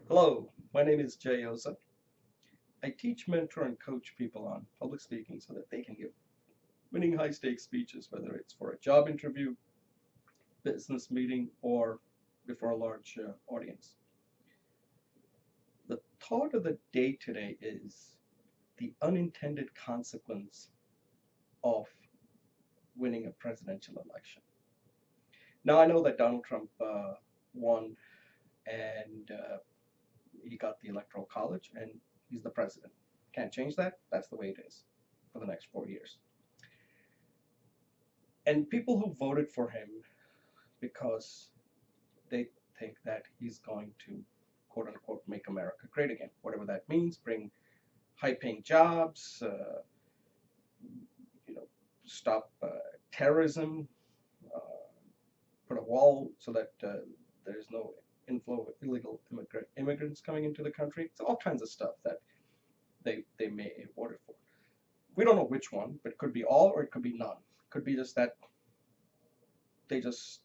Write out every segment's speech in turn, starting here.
Hello, my name is Jay Oza. I teach, mentor, and coach people on public speaking so that they can give winning high stakes speeches, whether it's for a job interview, business meeting, or before a large audience. The thought of the day today is the unintended consequence of winning a presidential election. Now, I know that Donald Trump won and he got the Electoral College and he's the president. Can't change that. That's the way it is for the next 4 years. And people who voted for him because they think that he's going to, quote unquote, make America great again, whatever that means, bring high-paying jobs, stop terrorism, uh, put a wall so that there's no inflow of illegal immigrants coming into the country. It's all kinds of stuff that they may have voted for. We don't know which one, but it could be all or it could be none. It could be just that they just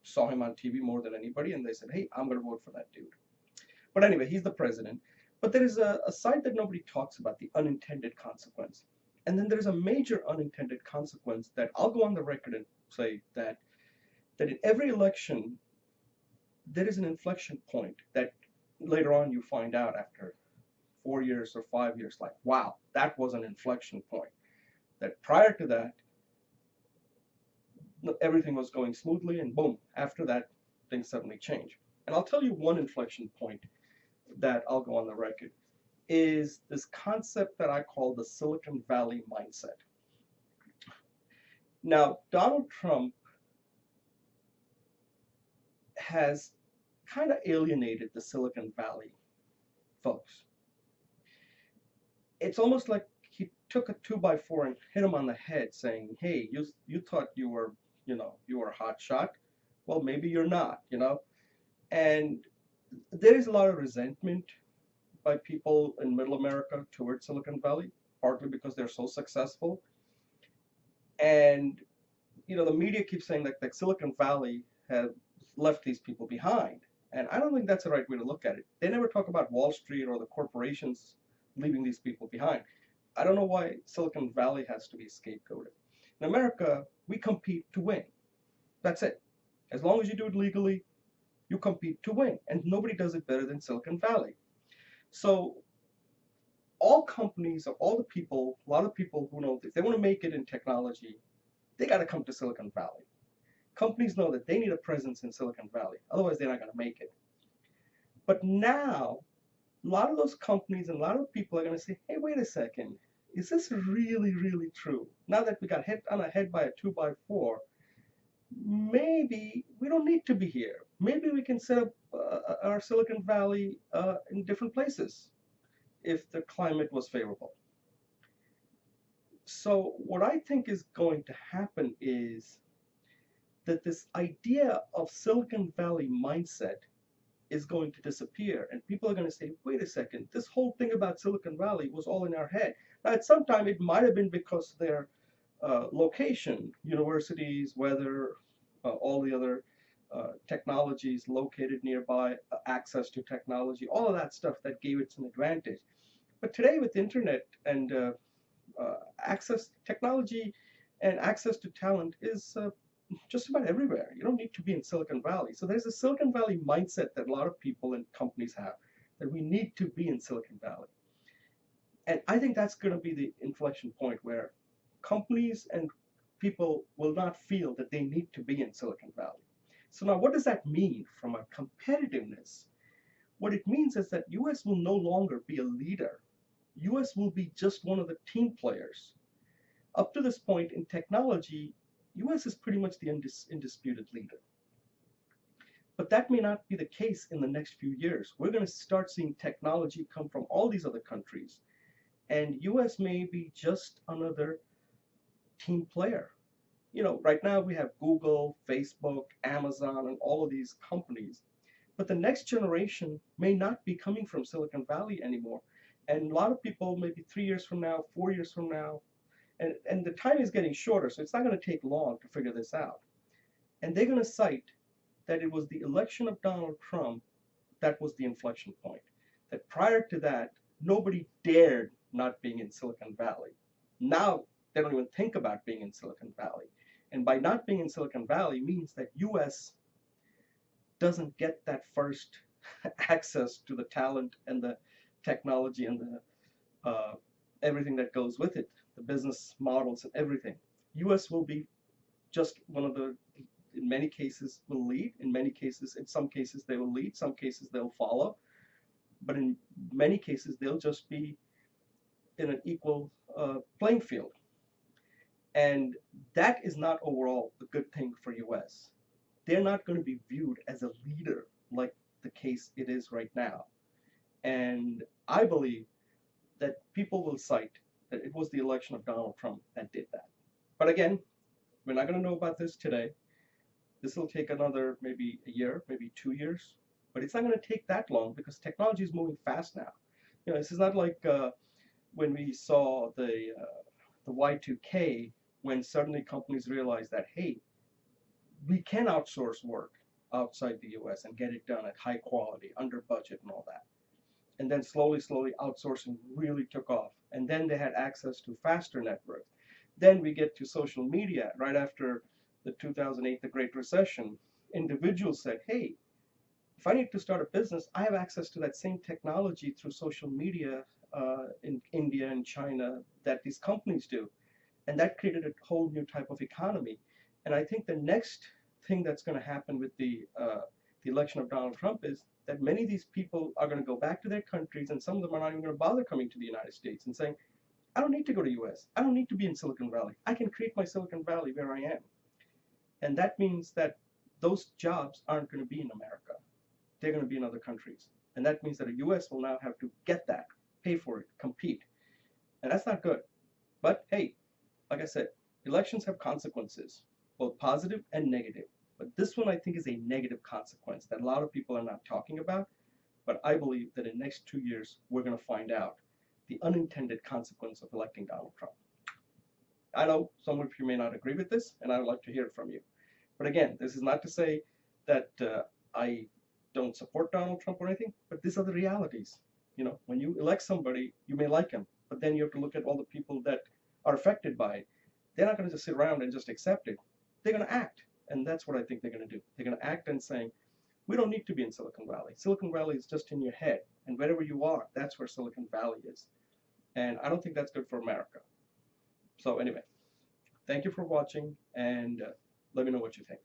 saw him on TV more than anybody and they said, hey, I'm going to vote for that dude. But anyway, he's the president. But there is a side that nobody talks about, the unintended consequence. And then there's a major unintended consequence that I'll go on the record and say that in every election, there is an inflection point that later on you find out after 4 years or 5 years, like, wow, that was an inflection point. That prior to that, everything was going smoothly, and boom, after that, things suddenly change. And I'll tell you one inflection point that I'll go on the record is this concept that I call the Silicon Valley mindset. Now, Donald Trump has kind of alienated the Silicon Valley folks. It's almost like he took a 2x4 and hit him on the head saying, hey, you thought you were, you were a hot shot. Well, maybe you're not, And there is a lot of resentment by people in middle America towards Silicon Valley, partly because they're so successful. And, the media keeps saying that Silicon Valley has left these people behind. And I don't think that's the right way to look at it. They never talk about Wall Street or the corporations leaving these people behind. I don't know why Silicon Valley has to be scapegoated. In America, we compete to win. That's it. As long as you do it legally, you compete to win. And nobody does it better than Silicon Valley. So all companies, all the people, a lot of people who know if they want to make it in technology, they got to come to Silicon Valley. Companies know that they need a presence in Silicon Valley. Otherwise, they're not going to make it. But now, a lot of those companies and a lot of people are going to say, hey, wait a second. Is this really, really true? Now that we got hit on the head by a 2x4, maybe we don't need to be here. Maybe we can set up our Silicon Valley in different places if the climate was favorable. So what I think is going to happen is that this idea of Silicon Valley mindset is going to disappear, and people are going to say, wait a second, this whole thing about Silicon Valley was all in our head. Now, at some time, it might have been because of their location, universities, weather, all the other technologies located nearby, access to technology, all of that stuff that gave it an advantage. But today, with internet and access technology and access to talent is just about everywhere. You don't need to be in Silicon Valley. So there's a Silicon Valley mindset that a lot of people and companies have, that we need to be in Silicon Valley. And I think that's going to be the inflection point where companies and people will not feel that they need to be in Silicon Valley. So now what does that mean from a competitiveness? What it means is that US will no longer be a leader. US will be just one of the team players. Up to this point in technology, US is pretty much the undisputed leader. But that may not be the case in the next few years. We're going to start seeing technology come from all these other countries. And US may be just another team player. Right now we have Google, Facebook, Amazon, and all of these companies. But the next generation may not be coming from Silicon Valley anymore. And a lot of people, maybe 3 years from now, 4 years from now, and the time is getting shorter, so it's not going to take long to figure this out. And they're going to cite that it was the election of Donald Trump that was the inflection point. That prior to that, nobody dared not being in Silicon Valley. Now they don't even think about being in Silicon Valley. And by not being in Silicon Valley means that US doesn't get that first access to the talent and the technology and the everything that goes with it, the business models and everything. US will be just one of the, in many cases will lead, in many cases, in some cases they will lead, some cases they'll follow, but in many cases they'll just be in an equal playing field. And that is not overall a good thing for US. They're not going to be viewed as a leader like the case it is right now. And I believe that people will cite that it was the election of Donald Trump that did that. But again, we're not going to know about this today. This will take another maybe a year, maybe 2 years, but it's not going to take that long because technology is moving fast now. You know, this is not like when we saw the Y2K, when suddenly companies realized that, hey, we can outsource work outside the US and get it done at high quality, under budget and all that. And then slowly, slowly outsourcing really took off. And then they had access to faster networks. Then we get to social media right after the 2008, the Great Recession. Individuals said, hey, if I need to start a business, I have access to that same technology through social media in India and China that these companies do. And that created a whole new type of economy. And I think the next thing that's going to happen with the election of Donald Trump is that many of these people are going to go back to their countries, and some of them are not even going to bother coming to the United States and saying, I don't need to go to US. I don't need to be in Silicon Valley. I can create my Silicon Valley where I am. And that means that those jobs aren't going to be in America. They're going to be in other countries. And that means that the US will now have to get that, pay for it, compete. And that's not good. But hey, like I said, elections have consequences, both positive and negative. But this one I think is a negative consequence that a lot of people are not talking about. But I believe that in the next 2 years, we're going to find out the unintended consequence of electing Donald Trump. I know some of you may not agree with this, and I would like to hear from you. But again, this is not to say that I don't support Donald Trump or anything, but these are the realities. You know, when you elect somebody, you may like him, but then you have to look at all the people that are affected by it. They're not going to just sit around and just accept it. They're going to act. And that's what I think they're going to do. They're going to act and saying, we don't need to be in Silicon Valley. Silicon Valley is just in your head. And wherever you are, that's where Silicon Valley is. And I don't think that's good for America. So anyway, thank you for watching, and let me know what you think.